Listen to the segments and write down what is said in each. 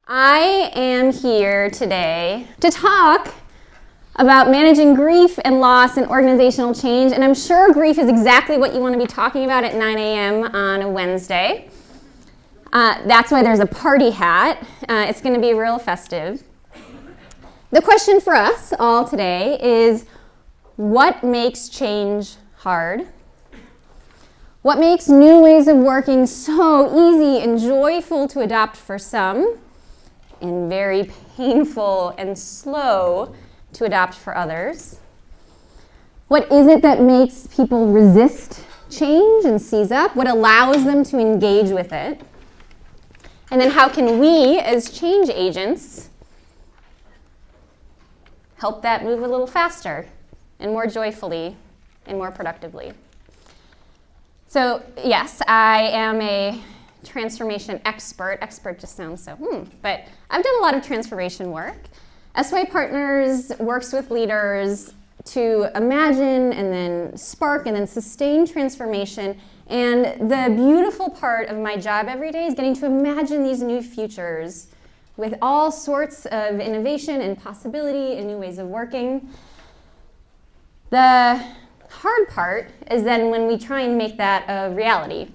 I am here today to talk about managing grief and loss and organizational change, and I'm sure grief is exactly what you want to be talking about at 9 a.m. on a Wednesday. That's why there's a party hat. It's going to be real festive. The question for us all today is, what makes change hard? What makes new ways of working so easy and joyful to adopt for some, and very painful and slow to adopt for others? What is it that makes people resist change and seize up? What allows them to engage with it? And then how can we, as change agents, help that move a little faster and more joyfully and more productively? So yes, I am a transformation expert. Expert just sounds so, but I've done a lot of transformation work. SYPartners works with leaders to imagine and then spark and then sustain transformation. And the beautiful part of my job every day is getting to imagine these new futures with all sorts of innovation and possibility and new ways of working. The hard part is then when we try and make that a reality.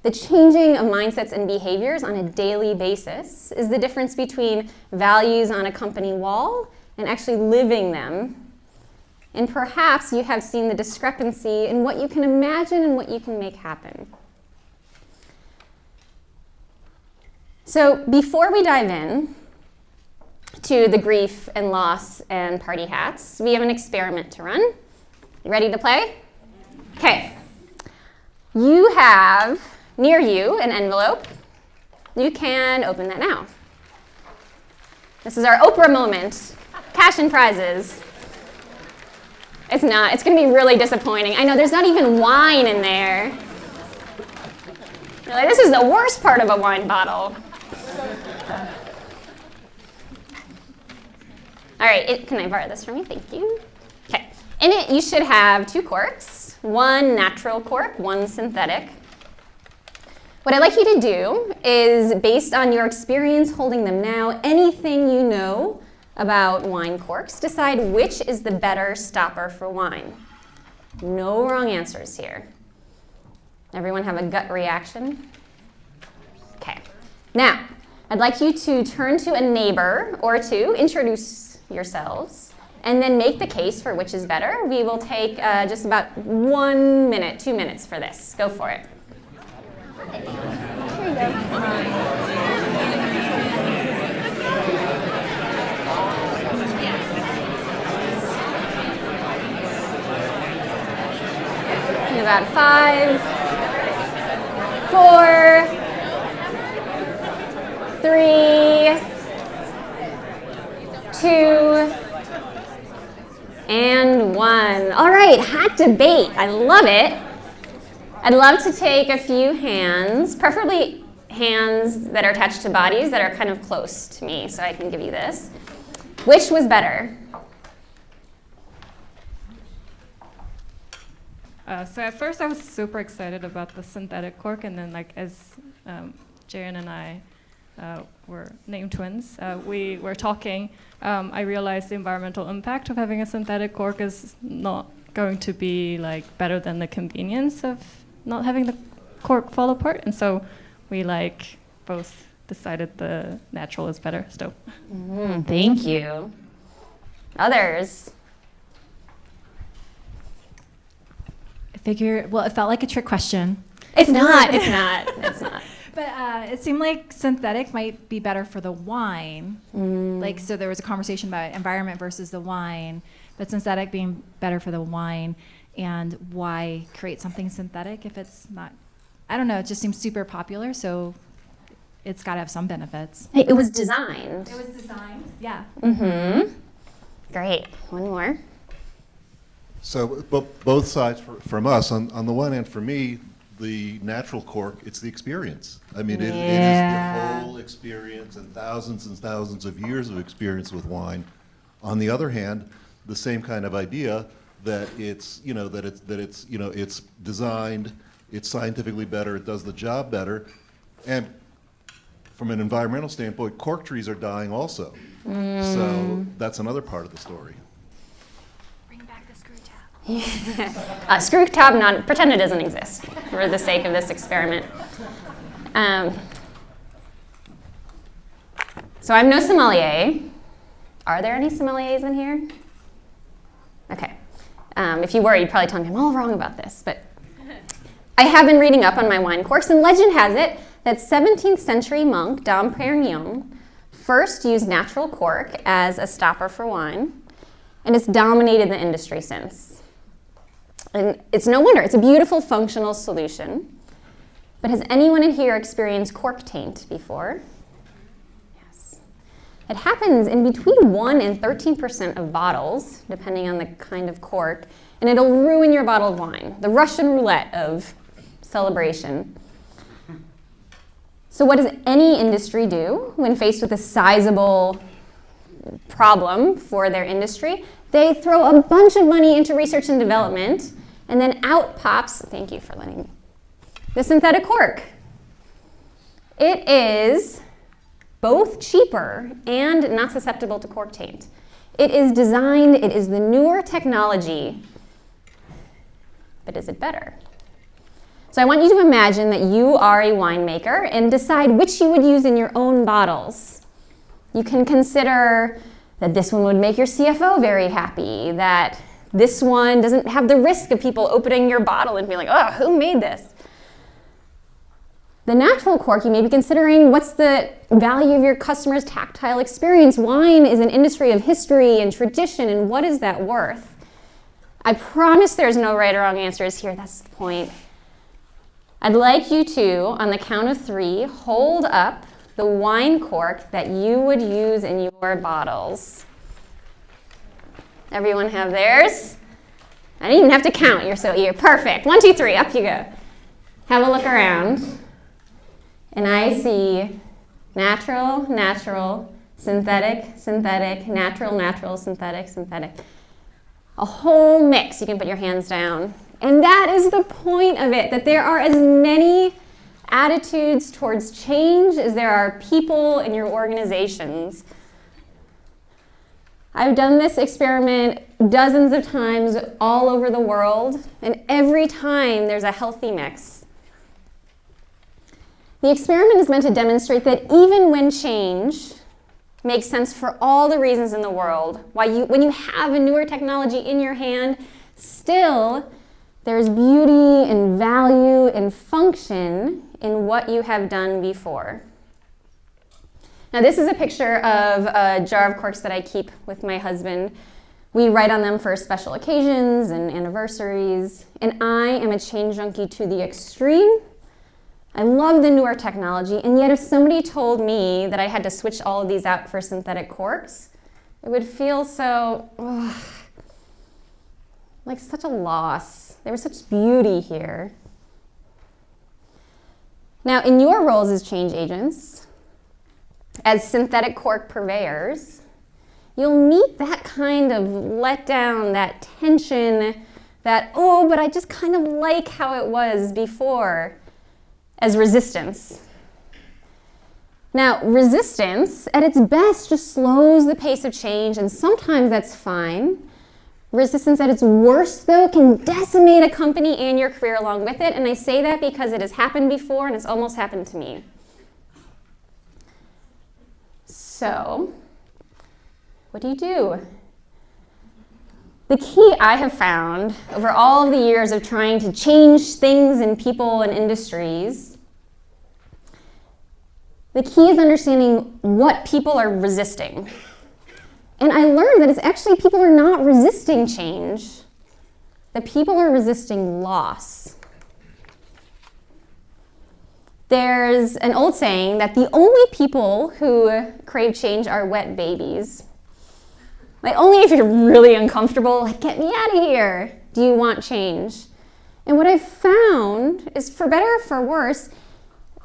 The changing of mindsets and behaviors on a daily basis is the difference between values on a company wall and actually living them. And perhaps you have seen the discrepancy in what you can imagine and what you can make happen. So before we dive in to the grief and loss and party hats, we have an experiment to run. You ready to play? Okay. You have near you an envelope. You can open that now. This is our Oprah moment. Cash and prizes. It's not. It's going to be really disappointing. I know there's not even wine in there. You're like, this is the worst part of a wine bottle. All right, can I borrow this from you? Thank you. Okay. In it, you should have 2 corks, one natural cork, one synthetic. What I'd like you to do is, based on your experience holding them now, anything you know about wine corks, decide which is the better stopper for wine. No wrong answers here. Everyone have a gut reaction? Okay. Now, I'd like you to turn to a neighbor or two, introduce yourselves, and then make the case for which is better. We will take just about 1 minute, 2 minutes for this. Go for it. Here you go. In about 5, 4, 3, 2, and 1. All right, hot debate. I love it. I'd love to take a few hands, preferably hands that are attached to bodies that are kind of close to me, so I can give you this. Which was better? So at first I was super excited about the synthetic cork, and then as Jaren and I were named twins, we were talking, I realized the environmental impact of having a synthetic cork is not going to be better than the convenience of not having the cork fall apart, and so we both decided the natural is better. So, thank you. Others? It felt like a trick question. It's not. It's not. It's not. But it seemed like synthetic might be better for the wine. So there was a conversation about environment versus the wine, but synthetic being better for the wine. And why create something synthetic if it's not, I don't know, it just seems super popular, so it's got to have some benefits. Hey, it was designed. It was designed, yeah. Great. One more. So both sides from us. On the one hand, for me, the natural cork, it's the experience. I mean, it is the whole experience and thousands of years of experience with wine. On the other hand, the same kind of idea that it's designed, it's scientifically better, it does the job better, and from an environmental standpoint, cork trees are dying also. So that's another part of the story. Bring back the screw tab. Screw tab, pretend it doesn't exist for the sake of this experiment. So I'm no sommelier. Are there any sommeliers in here? Okay. If you were, you'd probably tell me I'm all wrong about this, but I have been reading up on my wine corks, and legend has it that 17th century monk Dom Perignon first used natural cork as a stopper for wine, and it's dominated the industry since. And it's no wonder, it's a beautiful functional solution. But has anyone in here experienced cork taint before? Yes. It happens in between 1 and 13% of bottles, depending on the kind of cork, and it'll ruin your bottle of wine, the Russian roulette of celebration. So what does any industry do when faced with a sizable problem for their industry? They throw a bunch of money into research and development, and then out pops, thank you for letting me, the synthetic cork. It is both cheaper and not susceptible to cork taint. It is designed, it is the newer technology, but is it better? So I want you to imagine that you are a winemaker and decide which you would use in your own bottles. You can consider that this one would make your CFO very happy, that this one doesn't have the risk of people opening your bottle and being like, oh, who made this? The natural cork, you may be considering what's the value of your customer's tactile experience. Wine is an industry of history and tradition, and what is that worth? I promise there's no right or wrong answers here. That's the point. I'd like you to, on the count of 3, hold up the wine cork that you would use in your bottles. Everyone have theirs? I didn't even have to count. You're perfect. 1, 2, 3, up you go. Have a look around. And I see natural, natural, synthetic, synthetic, natural, natural, synthetic, synthetic. A whole mix. You can put your hands down. And that is the point of it, that there are as many attitudes towards change as there are people in your organizations. I've done this experiment dozens of times all over the world, and every time there's a healthy mix. The experiment is meant to demonstrate that even when change makes sense for all the reasons in the world, when you have a newer technology in your hand, still there's beauty and value and function in what you have done before. Now this is a picture of a jar of corks that I keep with my husband. We write on them for special occasions and anniversaries, and I am a change junkie to the extreme. I love the newer technology, and yet if somebody told me that I had to switch all of these out for synthetic corks, it would feel so, like such a loss. There was such beauty here. Now, in your roles as change agents, as synthetic cork purveyors, you'll meet that kind of letdown, that tension, that, oh, but I just kind of like how it was before, as resistance. Now, resistance, at its best, just slows the pace of change, and sometimes that's fine. Resistance at its worst, though, can decimate a company and your career along with it, and I say that because it has happened before, and it's almost happened to me. So, what do you do? The key I have found over all of the years of trying to change things in people and industries, the key is understanding what people are resisting. And I learned that it's actually people are not resisting change, that people are resisting loss. There's an old saying that the only people who crave change are wet babies. Like, only if you're really uncomfortable, like, get me out of here, do you want change. And what I've found is, for better or for worse,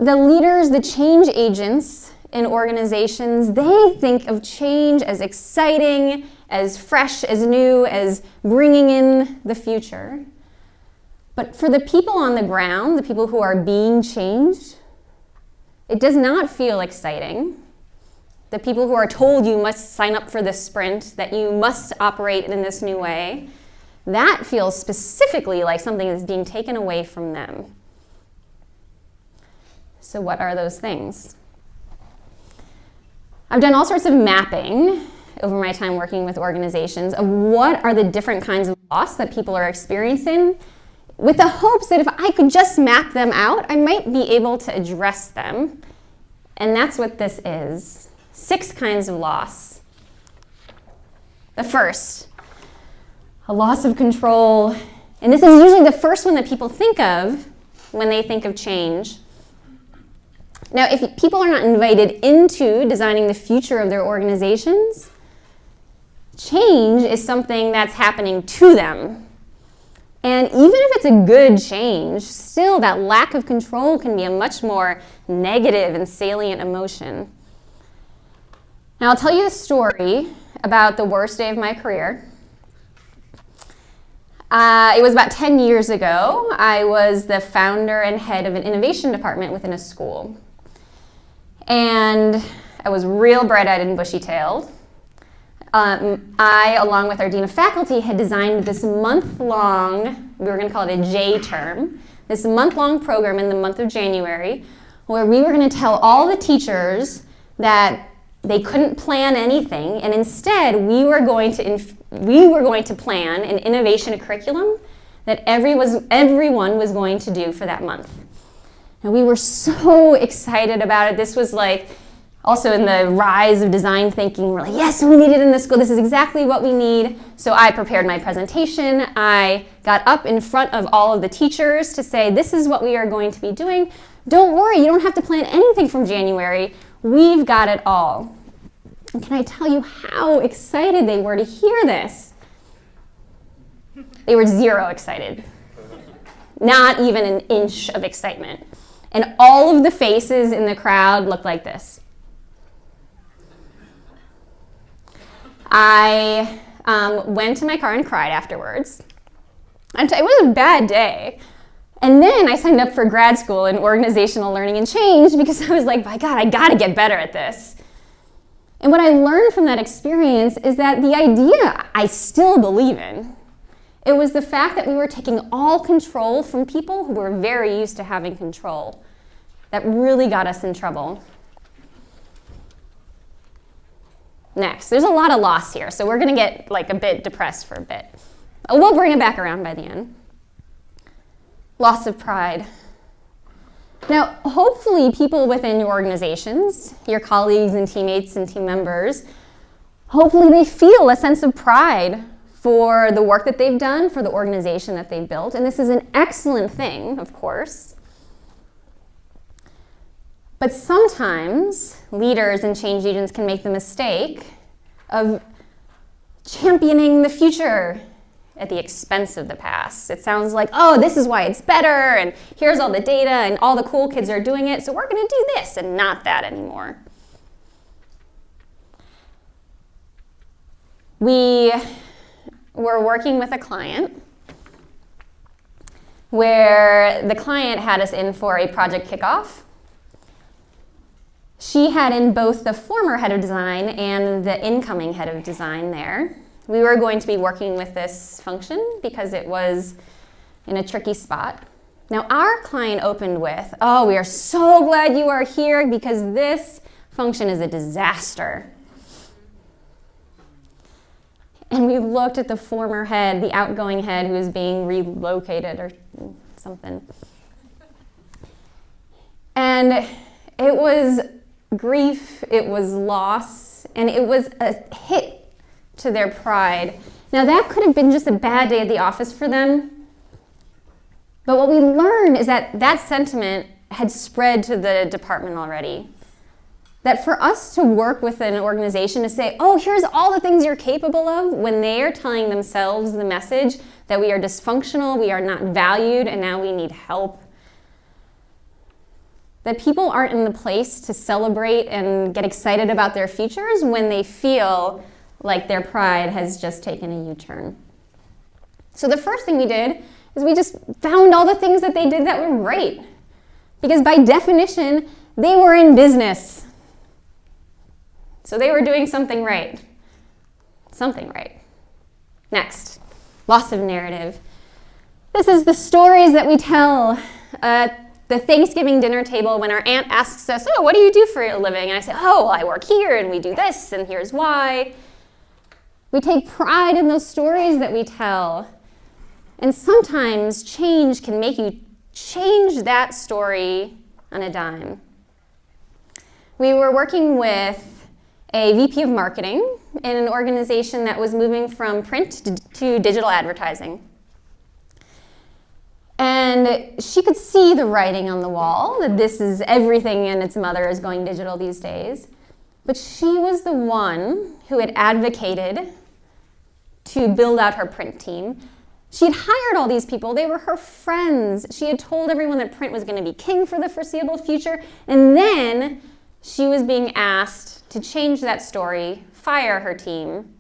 the leaders, the change agents in organizations, they think of change as exciting, as fresh, as new, as bringing in the future. But for the people on the ground, the people who are being changed, It does not feel exciting. The people who are told you must sign up for this sprint, that you must operate in this new way, that feels specifically like something is being taken away from them. So what are those things? I've done all sorts of mapping over my time working with organizations of what are the different kinds of loss that people are experiencing, with the hopes that if I could just map them out, I might be able to address them. And that's what this is. 6 kinds of loss. The first, a loss of control. And this is usually the first one that people think of when they think of change. Now, if people are not invited into designing the future of their organizations, change is something that's happening to them. And even if it's a good change, still that lack of control can be a much more negative and salient emotion. Now, I'll tell you a story about the worst day of my career. It was about 10 years ago. I was the founder and head of an innovation department within a school. And I was real bright-eyed and bushy-tailed. I, along with our dean of faculty, had designed this month-long, we were going to call it a J term, this month-long program in the month of January, where we were going to tell all the teachers that they couldn't plan anything, and instead we were going to plan an innovation curriculum that everyone was going to do for that month. And we were so excited about it. This was like also in the rise of design thinking. We're like, yes, we need it in the school. This is exactly what we need. So I prepared my presentation. I got up in front of all of the teachers to say, this is what we are going to be doing. Don't worry, you don't have to plan anything from January. We've got it all. And can I tell you how excited they were to hear this? They were zero excited. Not even an inch of excitement. And all of the faces in the crowd looked like this. I went to my car and cried afterwards. And it was a bad day. And then I signed up for grad school in organizational learning and change because I was like, by God, I gotta get better at this. And what I learned from that experience is that the idea I still believe in. It was the fact that we were taking all control from people who were very used to having control that really got us in trouble. Next, there's a lot of loss here, so we're gonna get like a bit depressed for a bit. We'll bring it back around by the end. Loss of pride. Now, hopefully people within your organizations, your colleagues and teammates and team members, hopefully they feel a sense of pride for the work that they've done, for the organization that they've built. And this is an excellent thing, of course. But sometimes leaders and change agents can make the mistake of championing the future at the expense of the past. It sounds like, oh, this is why it's better, and here's all the data, and all the cool kids are doing it, so we're gonna do this and not that anymore. We were working with a client where the client had us in for a project kickoff. She had in both the former head of design and the incoming head of design there. We were going to be working with this function because it was in a tricky spot. Now, our client opened with, oh, we are so glad you are here because this function is a disaster. And we looked at the former head, the outgoing head who was being relocated or something. And it was grief, it was loss, and it was a hit to their pride. Now that could have been just a bad day at the office for them, but what we learned is that that sentiment had spread to the department already. That for us to work with an organization to say, oh, here's all the things you're capable of, when they are telling themselves the message that we are dysfunctional, we are not valued, and now we need help. That people aren't in the place to celebrate and get excited about their futures when they feel like their pride has just taken a U-turn. So the first thing we did is we just found all the things that they did that were great. Because by definition, They were in business. So they were doing something right. Something right. Next, loss of narrative. This is the stories that we tell at the Thanksgiving dinner table when our aunt asks us, oh, what do you do for a living? And I say, oh, well, I work here and we do this and here's why. We take pride in those stories that we tell. And sometimes change can make you change that story on a dime. We were working with a VP of marketing in an organization that was moving from print to digital advertising. And she could see the writing on the wall, that this is everything and its mother is going digital these days. But she was the one who had advocated to build out her print team. She had hired all these people. They were her friends. She had told everyone that print was going to be king for the foreseeable future. And then she was being asked to change that story, fire her team,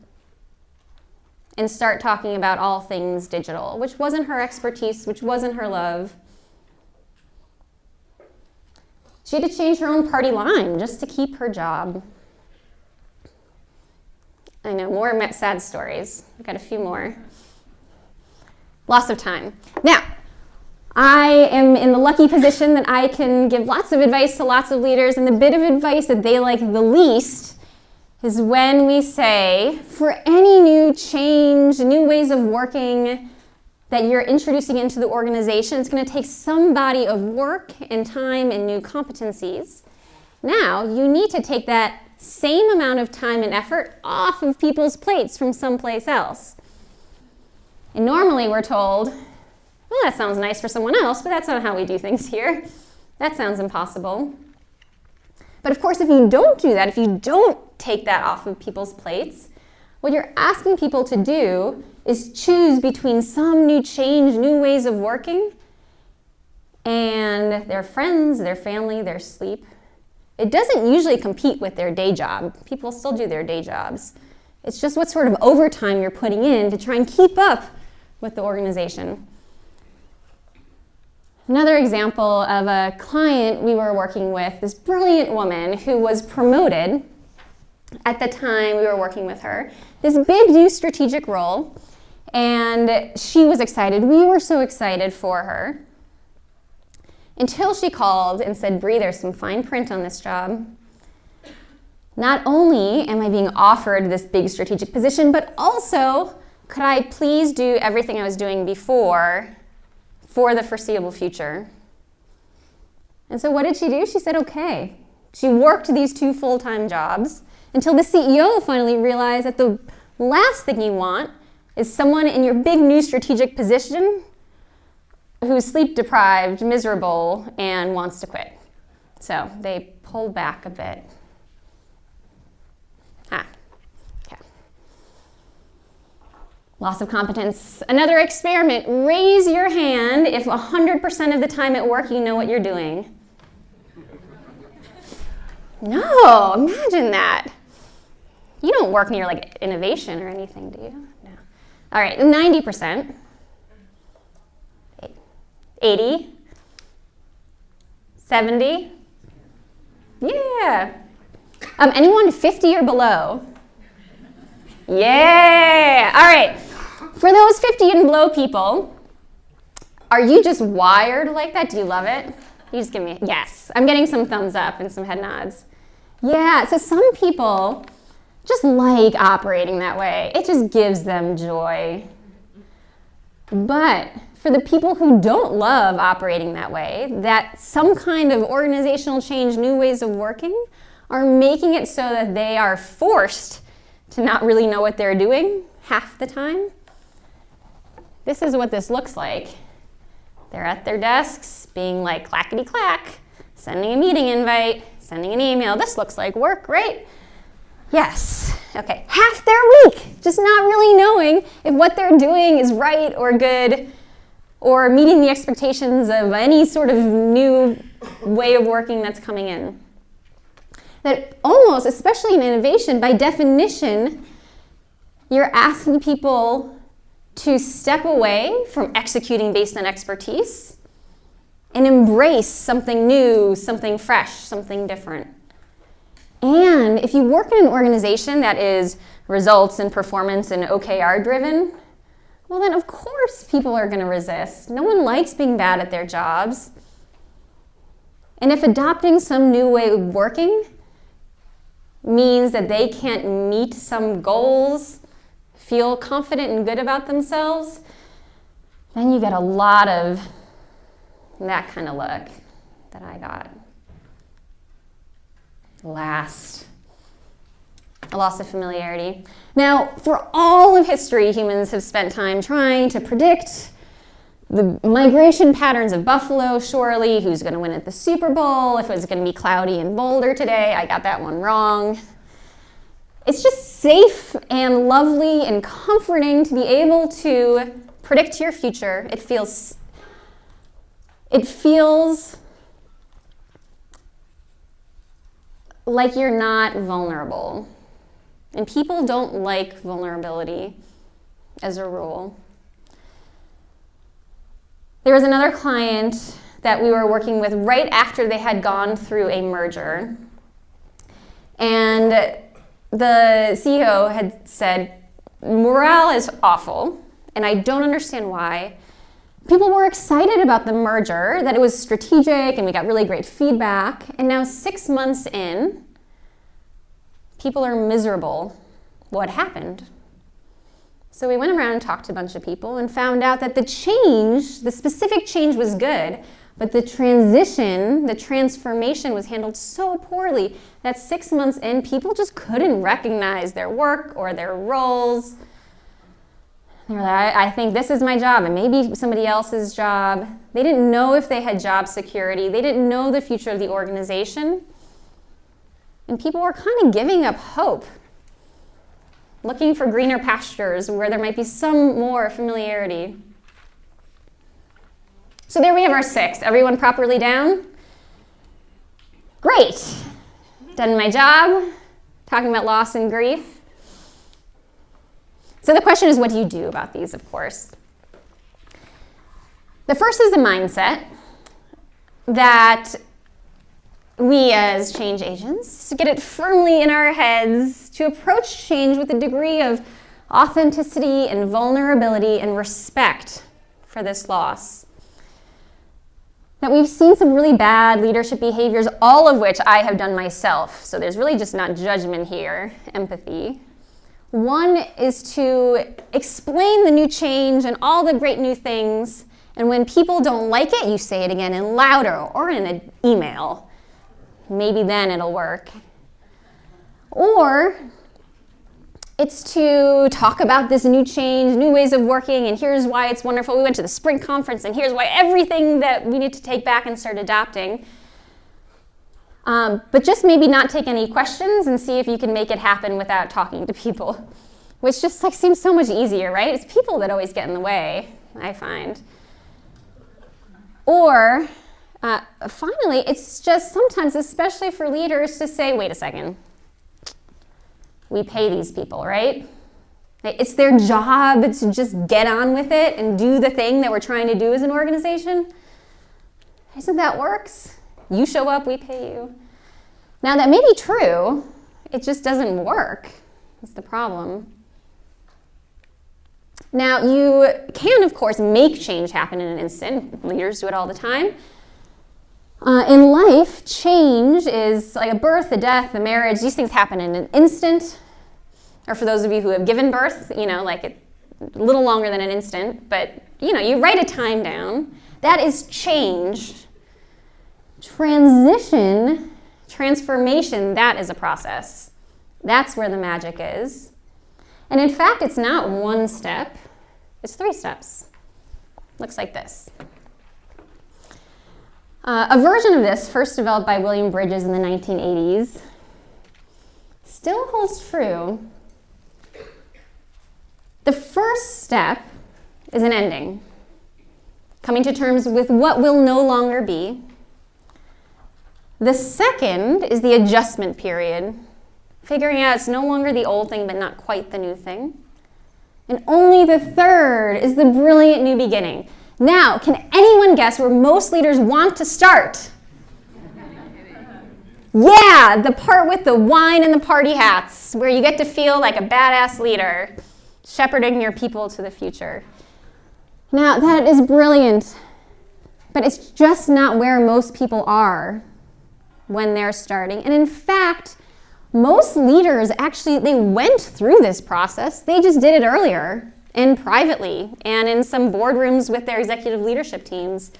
and start talking about all things digital, which wasn't her expertise, which wasn't her love. She had to change her own party line just to keep her job. I know, more sad stories. I've got a few more. Loss of time. Now, I am in the lucky position that I can give lots of advice to lots of leaders, and the bit of advice that they like the least is when we say, for any new change, new ways of working that you're introducing into the organization, it's going to take some body of work and time and new competencies. Now, you need to take that same amount of time and effort off of people's plates from someplace else. And normally we're told, well, that sounds nice for someone else, but that's not how we do things here. That sounds impossible. But of course, if you don't do that, if you don't take that off of people's plates, what you're asking people to do is choose between some new change, new ways of working, and their friends, their family, their sleep. It doesn't usually compete with their day job. People still do their day jobs. It's just what sort of overtime you're putting in to try and keep up with the organization. Another example of a client we were working with, this brilliant woman who was promoted at the time we were working with her, this big new strategic role, and she was excited. We were so excited for her until she called and said, Bree, there's some fine print on this job. Not only am I being offered this big strategic position, but also could I please do everything I was doing before for the foreseeable future? And so what did she do? She said, okay. She worked these 2 full-time jobs until the CEO finally realized that the last thing you want is someone in your big new strategic position who's sleep-deprived, miserable, and wants to quit. So they pulled back a bit. Okay. Loss of competence. Another experiment. Raise your hand if 100% of the time at work you know what you're doing. No, imagine that. You don't work near like innovation or anything, do you? No. All right, 90%. 80. 70. Yeah. Anyone 50 or below? Yeah. All right. For those 50 and below people, are you just wired like that? Do you love it? You just give me a yes. I'm getting some thumbs up and some head nods. Yeah, so some people just like operating that way. It just gives them joy. But for the people who don't love operating that way, that some kind of organizational change, new ways of working, are making it so that they are forced to not really know what they're doing half the time. This is what this looks like. They're at their desks being like clackety-clack, sending a meeting invite, sending an email. This looks like work, right? Yes. Okay. Half their week, just not really knowing if what they're doing is right or good or meeting the expectations of any sort of new way of working that's coming in. That almost, especially in innovation, by definition, you're asking people to step away from executing based on expertise and embrace something new, something fresh, something different. And if you work in an organization that is results and performance and OKR driven, well then of course people are going to resist. No one likes being bad at their jobs. And if adopting some new way of working means that they can't meet some goals, feel confident and good about themselves, then you get a lot of that kind of look that I got. Last, a loss of familiarity. Now, for all of history, humans have spent time trying to predict the migration patterns of buffalo, surely, who's going to win at the Super Bowl, if it's going to be cloudy in Boulder today. I got that one wrong. It's just safe and lovely and comforting to be able to predict your future. It feels like you're not vulnerable. And people don't like vulnerability as a rule. There was another client that we were working with right after they had gone through a merger. And the CEO had said, morale is awful, and I don't understand why. People were excited about the merger, that it was strategic, and we got really great feedback. And now 6 months in, people are miserable. What happened? So we went around and talked to a bunch of people and found out that the specific change was good, but the transition, the transformation was handled so poorly that 6 months in, people just couldn't recognize their work or their roles. They were like, I think this is my job and maybe somebody else's job. They didn't know if they had job security. They didn't know the future of the organization. And people were kind of giving up hope, looking for greener pastures where there might be some more familiarity. So there we have our 6. Everyone properly down? Great. Done my job, talking about loss and grief. So the question is, what do you do about these, of course? The first is the mindset that we as change agents get it firmly in our heads to approach change with a degree of authenticity and vulnerability and respect for this loss. That we've seen some really bad leadership behaviors, all of which I have done myself. So there's really just not judgment here, empathy. One is to explain the new change and all the great new things, and when people don't like it, you say it again in louder or in an email. Maybe then it'll work. Or it's to talk about this new change, new ways of working, and here's why it's wonderful. We went to the spring conference, and here's why everything that we need to take back and start adopting. But just maybe not take any questions and see if you can make it happen without talking to people, which just seems so much easier, right? It's people that always get in the way, I find. Or finally, it's just sometimes, especially for leaders, to say, wait a second. We pay these people, right? It's their job to just get on with it and do the thing that we're trying to do as an organization. Isn't that works? You show up, we pay you. Now that may be true, it just doesn't work. That's the problem. Now you can, of course, make change happen in an instant. Leaders do it all the time. In life, change is like a birth, a death, a marriage. These things happen in an instant. Or for those of you who have given birth, like a little longer than an instant. But, you write a time down. That is change. Transition, transformation, that is a process. That's where the magic is. And in fact, it's not one step. It's 3 steps. Looks like this. A version of this, first developed by William Bridges in the 1980s, still holds true. The first step is an ending, coming to terms with what will no longer be. The second is the adjustment period, figuring out it's no longer the old thing, but not quite the new thing. And only the third is the brilliant new beginning. Now, can anyone guess where most leaders want to start? Yeah, the part with the wine and the party hats, where you get to feel like a badass leader, shepherding your people to the future. Now, that is brilliant, but it's just not where most people are when they're starting. And in fact, most leaders actually, they went through this process. They just did it earlier and privately and in some boardrooms with their executive leadership teams.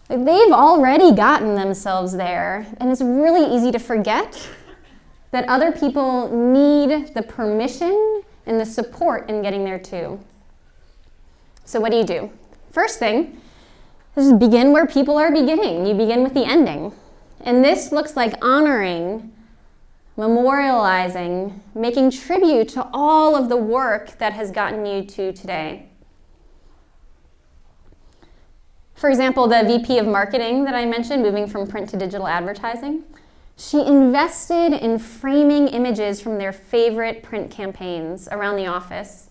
They've already gotten themselves there, and it's really easy to forget that other people need the permission and the support in getting there too. So what do? First thing is begin where people are beginning. You begin with the ending. And this looks like honoring, memorializing, making tribute to all of the work that has gotten you to today. For example, the VP of marketing that I mentioned, moving from print to digital advertising, she invested in framing images from their favorite print campaigns around the office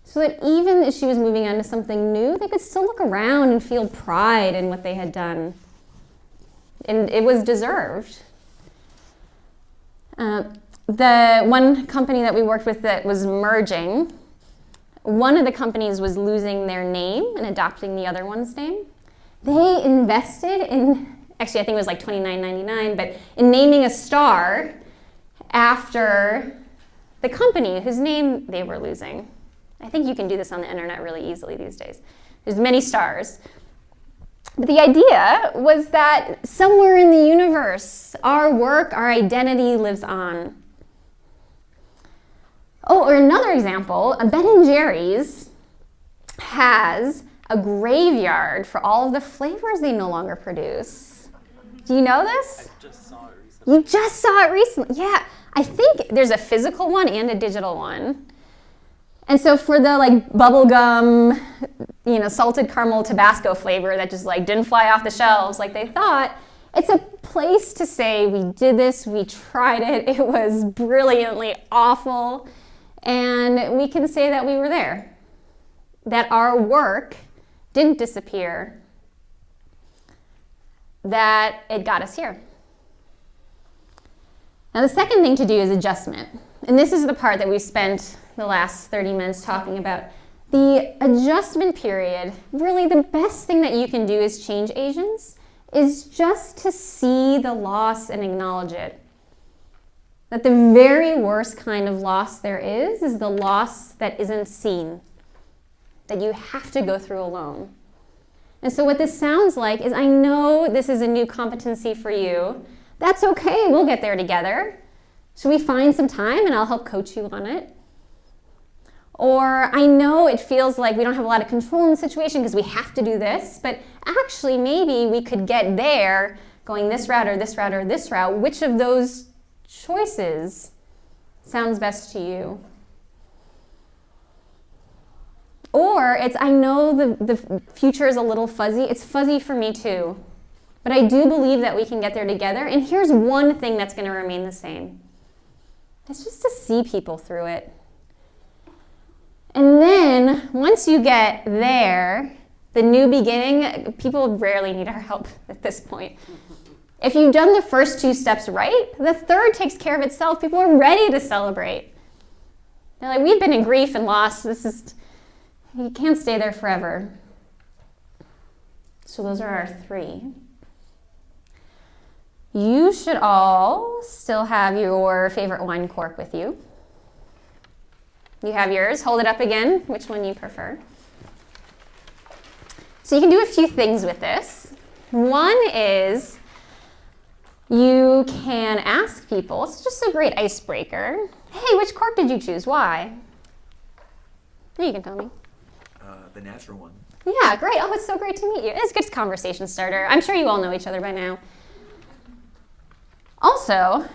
so that even as she was moving on to something new, they could still look around and feel pride in what they had done. And it was deserved. The one company that we worked with that was merging, one of the companies was losing their name and adopting the other one's name. They invested in, actually I think it was like $29.99, but in naming a star after the company whose name they were losing. I think you can do this on the internet really easily these days. There's many stars. But the idea was that somewhere in the universe, our work, our identity lives on. Oh, or another example, Ben & Jerry's has a graveyard for all of the flavors they no longer produce. Do you know this? I just saw it recently. You just saw it recently? Yeah. I think there's a physical one and a digital one. And so for the like bubblegum, salted caramel Tabasco flavor that just like didn't fly off the shelves like they thought, it's a place to say we did this, we tried it, it was brilliantly awful, and we can say that we were there, that our work didn't disappear, that it got us here. Now the second thing to do is adjustment. And this is the part that we've spent the last 30 minutes talking about. The adjustment period, really the best thing that you can do as change agents is just to see the loss and acknowledge it. That the very worst kind of loss there is the loss that isn't seen, that you have to go through alone. And so what this sounds like is, I know this is a new competency for you. That's okay, we'll get there together. Should we find some time and I'll help coach you on it? Or I know it feels like we don't have a lot of control in the situation because we have to do this, but actually maybe we could get there going this route or this route or this route. Which of those choices sounds best to you? Or it's, I know the future is a little fuzzy. It's fuzzy for me too. But I do believe that we can get there together. And here's one thing that's going to remain the same. It's just to see people through it. And then, once you get there, the new beginning, people rarely need our help at this point. If you've done the first two steps right, the third takes care of itself. People are ready to celebrate. They're like, we've been in grief and loss. You can't stay there forever. So those are our three. You should all still have your favorite wine cork with you. You have yours. Hold it up again, which one you prefer. So you can do a few things with this. One is you can ask people, it's just a great icebreaker, hey, which cork did you choose? Why? You can tell me. The natural one. Yeah, great. Oh, it's so great to meet you. It's a good conversation starter. I'm sure you all know each other by now. Also,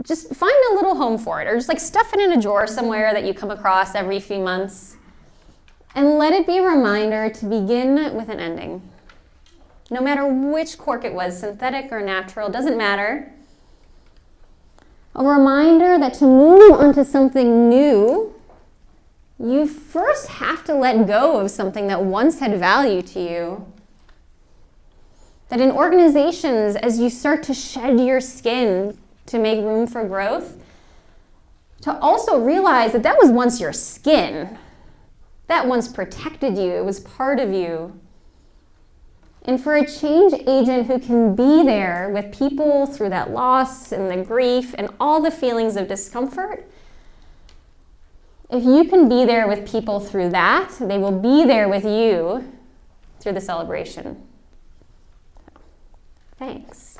just find a little home for it, or just like stuff it in a drawer somewhere that you come across every few months, and let it be a reminder to begin with an ending. No matter which cork it was, synthetic or natural, doesn't matter. A reminder that to move onto something new, you first have to let go of something that once had value to you. That in organizations, as you start to shed your skin to make room for growth, to also realize that that was once your skin. That once protected you, it was part of you. And for a change agent who can be there with people through that loss and the grief and all the feelings of discomfort, if you can be there with people through that, they will be there with you through the celebration. Thanks.